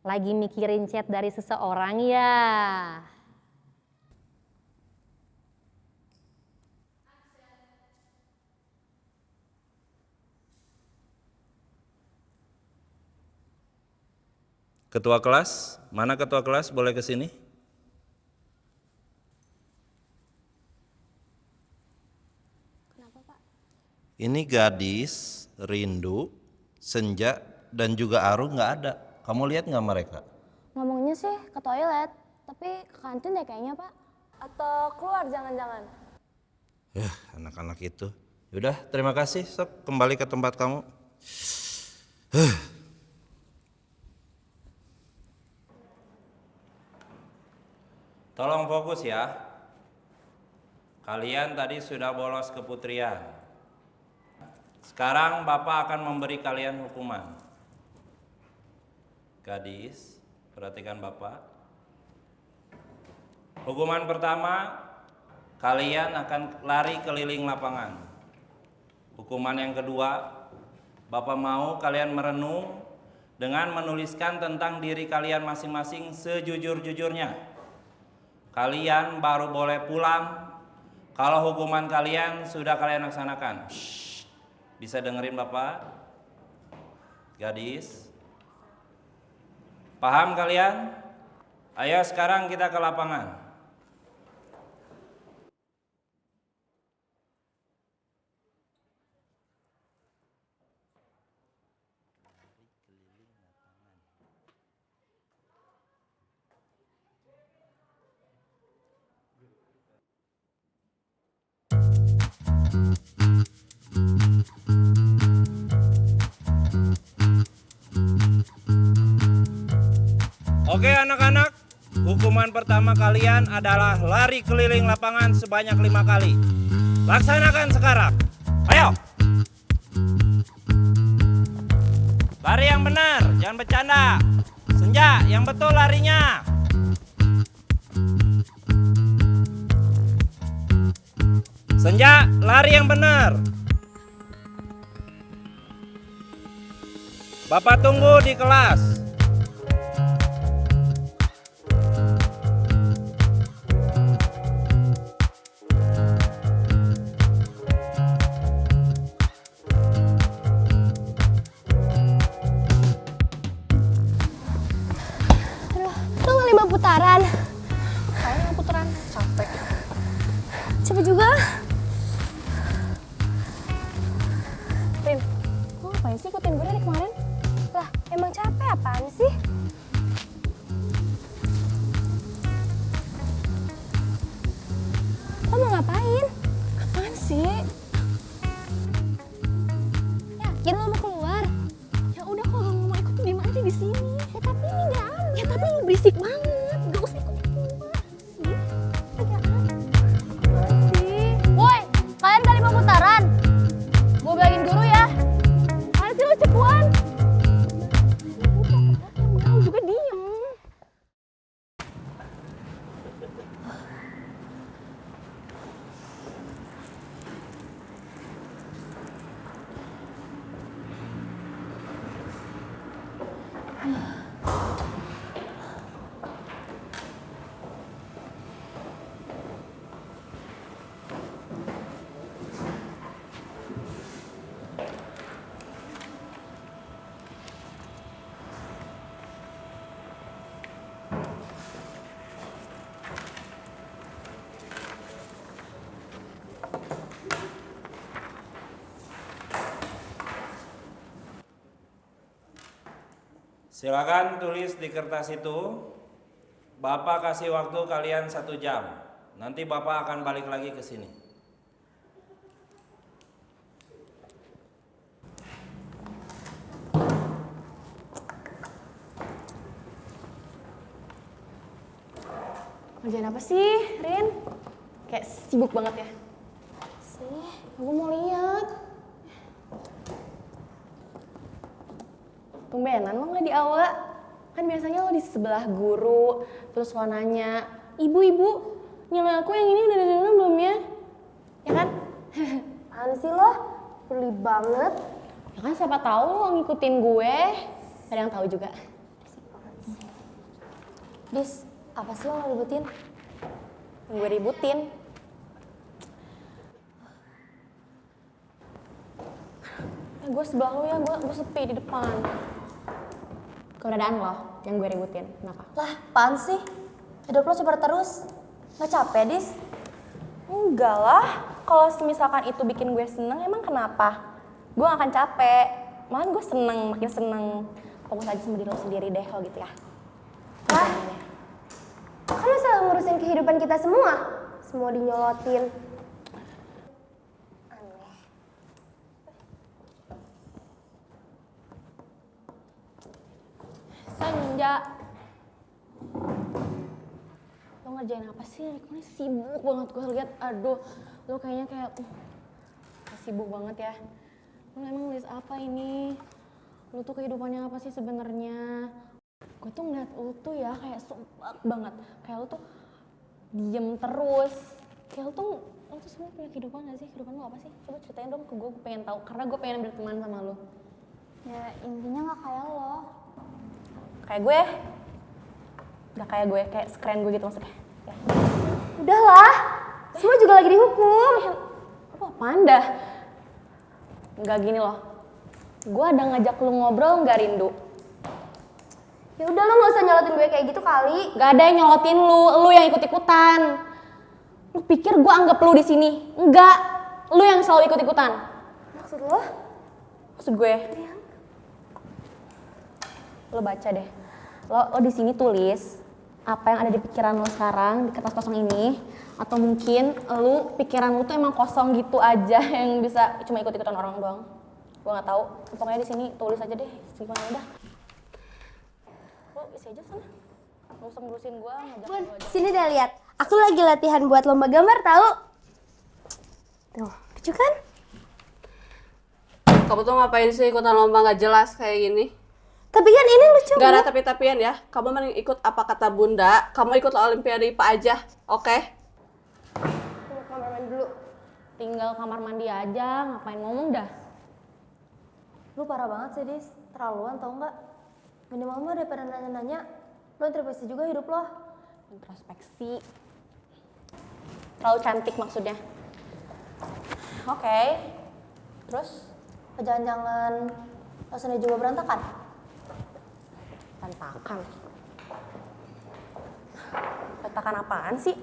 Lagi mikirin chat dari seseorang ya. Ketua kelas, mana ketua kelas boleh ke sini? Kenapa, Pak? Ini Gadis, Rindu, Senja, dan juga Aru nggak ada. Kamu lihat nggak mereka? Ngomongnya sih ke toilet, tapi ke kantin deh kayaknya, Pak. Atau keluar jangan-jangan. Anak-anak itu. Yaudah, terima kasih. Sok, kembali ke tempat kamu. Tolong fokus ya. Kalian tadi sudah bolos ke Putrian. Sekarang Bapak akan memberi kalian hukuman. Gadis, perhatikan Bapak. Hukuman pertama, kalian akan lari keliling lapangan. Hukuman yang kedua, Bapak mau kalian merenung dengan menuliskan tentang diri kalian masing-masing sejujur-jujurnya. Kalian baru boleh pulang kalau hukuman kalian sudah kalian laksanakan. Shh. Bisa dengerin Bapak? Gadis? Paham kalian? Ayo sekarang kita ke lapangan. Oke anak-anak, hukuman pertama kalian adalah lari keliling lapangan sebanyak 5 kali. Laksanakan sekarang. Ayo. Lari yang benar, jangan bercanda. Senja, yang betul larinya. Senja, lari yang benar. Bapak tunggu di kelas. Tunggu 5 putaran. Kayak 5 putaran, capek. Cepet juga. Rin, lo ngapain sih ikutin gue dari kemarin? Lah, emang capek apaan sih? Lo mau ngapain? Apaan sih? Yakin lo mau keluar? Ya udah kalau lo mau ikut tuh diem aja di sini. Ya tapi ini gak aman. Ya tapi lo berisik banget, gak usah ikut keluar. Woi, kalian udah 5 putaran. Gue bilangin guru ya. Mana sih lo cepuan? Silakan tulis di kertas itu. Bapak kasih waktu kalian 1 jam. Nanti Bapak akan balik lagi ke sini. Kerjaan apa sih, Rin? Kayak sibuk banget ya. Sih, aku mau lihat. Tumbenan lo nggak di aula? Kan biasanya lo di sebelah guru, terus lo nanya, ibu, nilai aku yang ini udah ada belum ya? Ya kan? Apaan sih lo? Peduli banget. Ya kan siapa tahu lo ngikutin gue. Ada yang tahu juga. Dis, apa sih yang lo ributin? Yang gue ributin. Gue sebelah lo ya, gue sepi di depan. Keberadaan lo yang gue ributin, kenapa? Lah, apaan sih? Hidup lo coba terus. Nggak capek, Dis? Enggak lah, kalau misalkan itu bikin gue seneng, emang kenapa? Gue gak akan capek, malah gue seneng, makin seneng. Fokus aja sama diri lo sendiri deh, kalau gitu ya. Hah? Kan lo selalu ngurusin kehidupan kita semua. Semua dinyolotin. Senja. Lo ngerjain apa sih? Lo sibuk banget gue lihat. Aduh, lo kayaknya kayak sibuk banget ya. Lo emang nulis apa ini? Lo tuh kehidupannya apa sih sebenarnya? Gue tuh ngeliat lo tuh ya kayak sumpah banget. Kayak lo tuh diem terus. Kayak lo tuh sebenarnya punya kehidupan gak sih? Kehidupan lo apa sih? Coba ceritain dong ke gue pengen tahu. Karena gue pengen berteman sama lo. Ya, intinya nggak kayak lo. Kayak gue? Gak kayak gue, kayak sekeren gue gitu maksudnya. Ya. Udahlah, semua juga lagi dihukum. Lo apaan dah? Nggak gini loh. Gue ada ngajak lu ngobrol nggak Rindu? Ya udah lo nggak usah nyolotin gue kayak gitu kali. Gak ada yang nyolotin lu yang ikut-ikutan. Lu pikir gue anggap lu di sini? Enggak, lu yang selalu ikut-ikutan. Maksud lo? Maksud gue? Lo baca deh. Lo di sini tulis apa yang ada di pikiran lo sekarang di kertas kosong ini, atau mungkin pikiran lo tuh emang kosong gitu aja yang bisa cuma ikut-ikutan orang doang. Gue nggak tahu. Pokoknya di sini tulis aja deh. Gimana udah? Lo isi aja sana. Nggak usah ngurusin gue. Bun, sini deh lihat. Aku lagi latihan buat lomba gambar tahu. Tuh, lucu kan? Kamu tuh ngapain sih ikutan lomba nggak jelas kayak gini? Tapi kan ini lucu. Gak ada tapi-tapian ya. Kamu mending ikut apa kata Bunda. Kamu ikut Olimpiade IPA aja, oke? Aku mau kamar mandi dulu. Tinggal kamar mandi aja, ngapain ngomong dah? Lu parah banget sih, Dis. Terlaluan tau nggak? Minimal mah daripada nanya-nanya, lo introspeksi juga hidup lo. Introspeksi. Terlalu cantik maksudnya. Oke. Terus? Jangan-jangan lo sendiri juga berantakan? Berantakan? Berantakan apaan sih?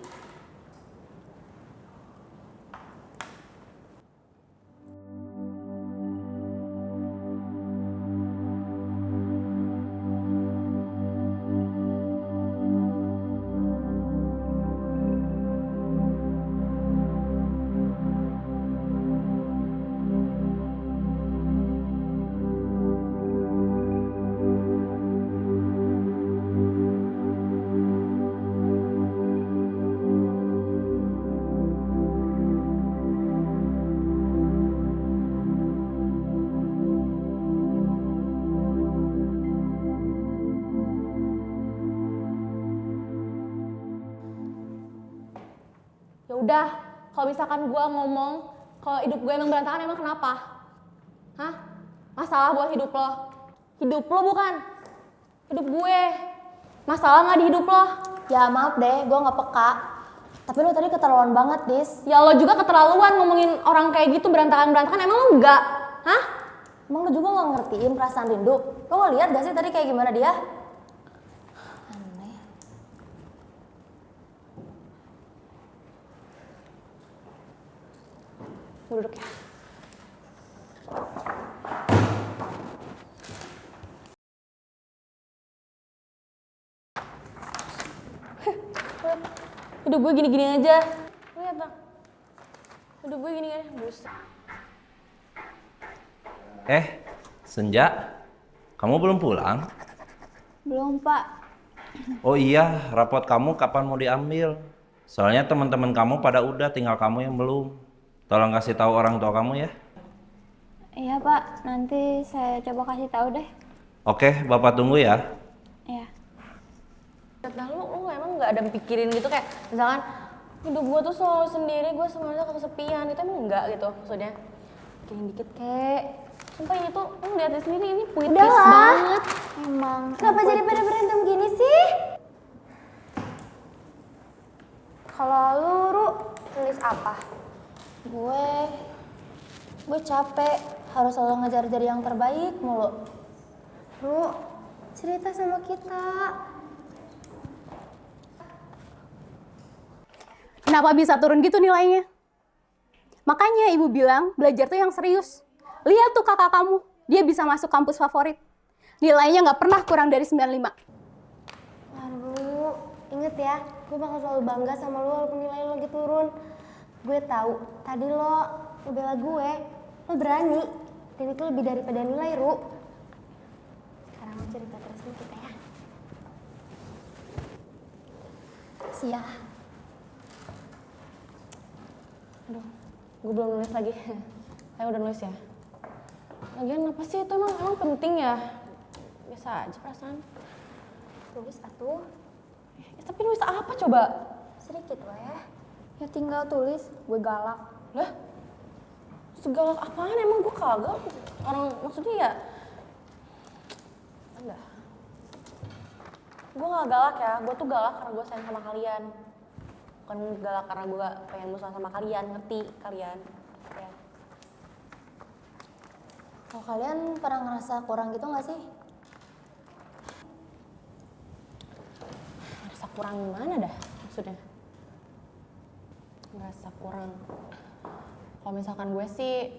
Ya udah, kalau misalkan gue ngomong kalau hidup gue emang berantakan, emang kenapa? Hah? Masalah buat hidup lo? Hidup lo bukan? Hidup gue. Masalah nggak di hidup lo? Ya maaf deh, gue nggak peka. Tapi lo tadi keterlaluan banget, Dis. Ya lo juga keterlaluan ngomongin orang kayak gitu berantakan-berantakan, emang lo enggak? Hah? Emang lo juga nggak ngertiin perasaan Rindu? Lo nggak lihat gak sih tadi kayak gimana dia? Duduk ya. banget. Hidup gue gini-gini aja. Lihat dong. Hidup gue gini-gini. Buset. Senja, kamu belum pulang? Belum, Pak. Oh iya, rapot kamu kapan mau diambil? Soalnya teman-teman kamu pada udah, tinggal kamu yang belum. Tolong kasih tahu orang tua kamu ya. Iya, Pak. Nanti saya coba kasih tahu deh. Oke, Bapak tunggu ya. Iya. Nah, lu emang nggak ada pikirin gitu kayak misalkan hidup gue tuh selalu sendiri, gue sebenarnya kesepian, itu emang enggak gitu maksudnya. Pikirin dikit kek. Sumpah ini tuh, lu lihat sendiri ini puitis banget. Emang. Kenapa jadi pada berantem gini sih? Kalau lu, Ru, tulis apa? Gue capek, harus selalu ngejar jadi yang terbaik mulu. Ru, cerita sama kita. Kenapa bisa turun gitu nilainya? Makanya ibu bilang belajar tuh yang serius. Lihat tuh kakak kamu, dia bisa masuk kampus favorit. Nilainya nggak pernah kurang dari 95. Lalu, inget ya, gue bakal selalu bangga sama lo walaupun nilai lo lagi turun. Gue tahu tadi lo ngebela gue, lo berani. Dan itu lebih daripada nilai, Ru. Sekarang lo cerita terus nih kita ya. Sia. Aduh, gue belum nulis lagi. Saya udah nulis ya. Lagian apa sih itu emang penting ya? Biasa aja perasaan. Tulis atuh. Ya, tapi nulis apa coba? Sedikit weh. Ya tinggal tulis, gue galak. Lah? Segalak apaan? Emang gue kagak? Orang maksudnya ya... Enggak. Gue gak galak ya, gue tuh galak karena gue sayang sama kalian. Bukan galak karena gue pengen musuhan sama kalian, ngerti kalian? Ya. Kalau kalian pernah ngerasa kurang gitu gak sih? Ngerasa kurang gimana dah maksudnya? Ngerasa kurang. Kalau misalkan gue sih,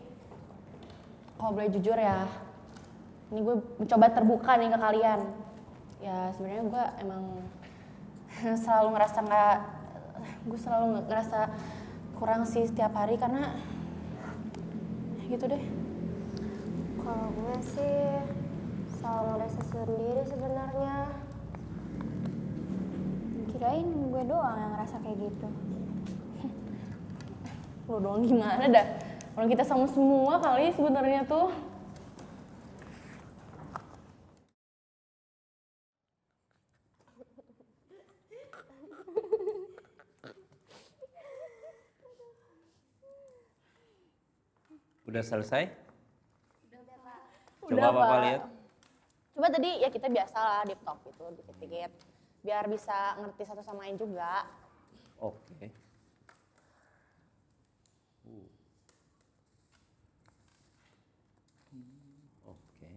kalau boleh jujur ya, ini gue mencoba terbuka nih ke kalian. Ya sebenarnya gue emang selalu ngerasa kurang sih setiap hari karena gitu deh. Kalau gue sih selalu ngerasa sendiri sebenarnya. Kirain gue doang yang ngerasa kayak gitu. Lo doang gimana dah? Orang kita sama semua kali sebenarnya tuh. Udah selesai? Udah, Coba Bapak Pak. lihat. Coba tadi ya kita biasa lah deep talk gitu dikit-dikit. Biar bisa ngerti satu sama lain juga. Oke. Oke.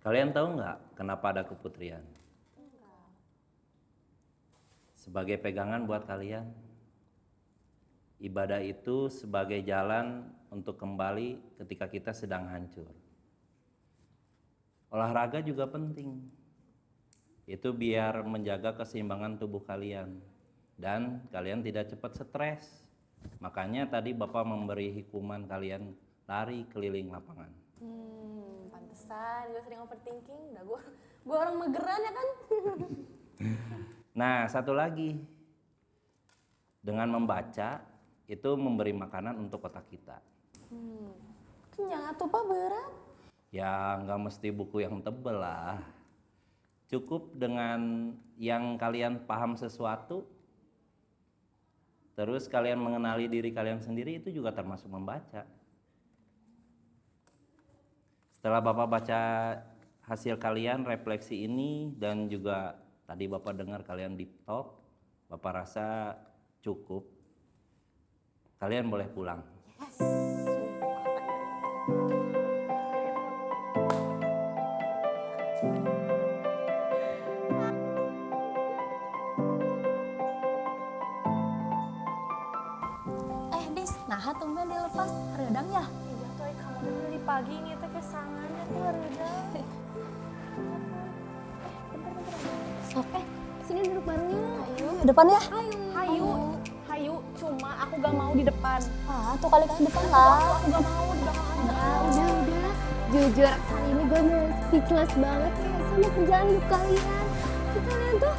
Kalian tahu nggak kenapa ada keputrian? Sebagai pegangan buat kalian. Ibadah itu sebagai jalan untuk kembali ketika kita sedang hancur. Olahraga juga penting. Itu biar menjaga keseimbangan tubuh kalian. Dan kalian tidak cepat stres. Makanya tadi Bapak memberi hukuman kalian lari keliling lapangan. Pantesan gue sering overthinking. Udah gue orang mageran ya kan? Nah, satu lagi. Dengan membaca, itu memberi makanan untuk otak kita. Kenyang atuh Pak, berat. Ya, nggak mesti buku yang tebel lah. Cukup dengan yang kalian paham sesuatu, terus kalian mengenali diri kalian sendiri, itu juga termasuk membaca. Setelah Bapak baca hasil kalian, refleksi ini, dan juga tadi Bapak dengar kalian deep talk, Bapak rasa cukup. Kalian boleh pulang. Dis, nah tumben dilepas redang ya? Iya tuh kamu dulu pagi ini teh kesangannya tuh udah. Sok, sini duduk bareng yuk. Ayo. Depan ya? Hayu, cuma aku gak mau di depan. Ah, tuh kali depan lah. Aku gak mau di belakang aja. Udah. Jujur, kali ini gue bener speechless banget ya sama kerjaan hidup kalian. Kalian tuh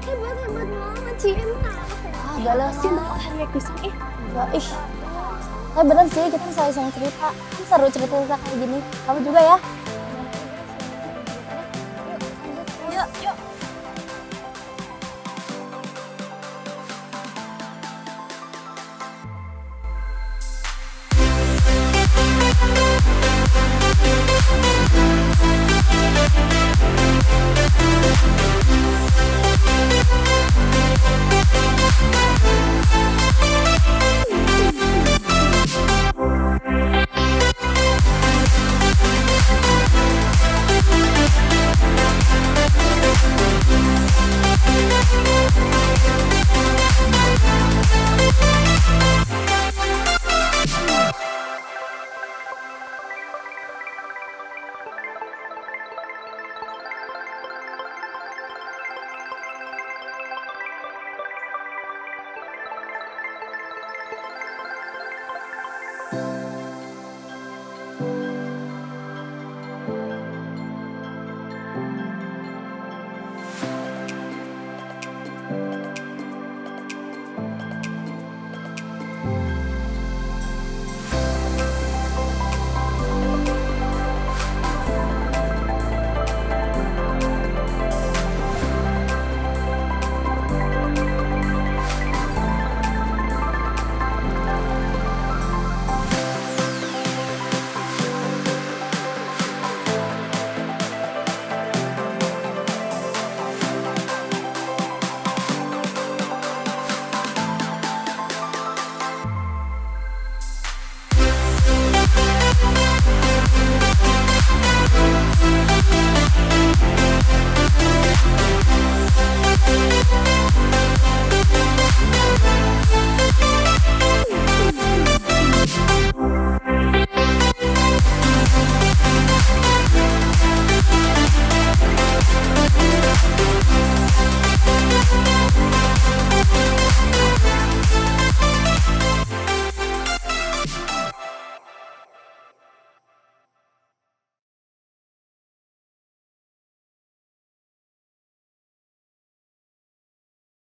hebat banget, cinta. Ah, galau sih mau hari pisan Enggak, Tapi bener sih, kita saling cerita. Kan seru cerita kayak gini. Kamu juga ya?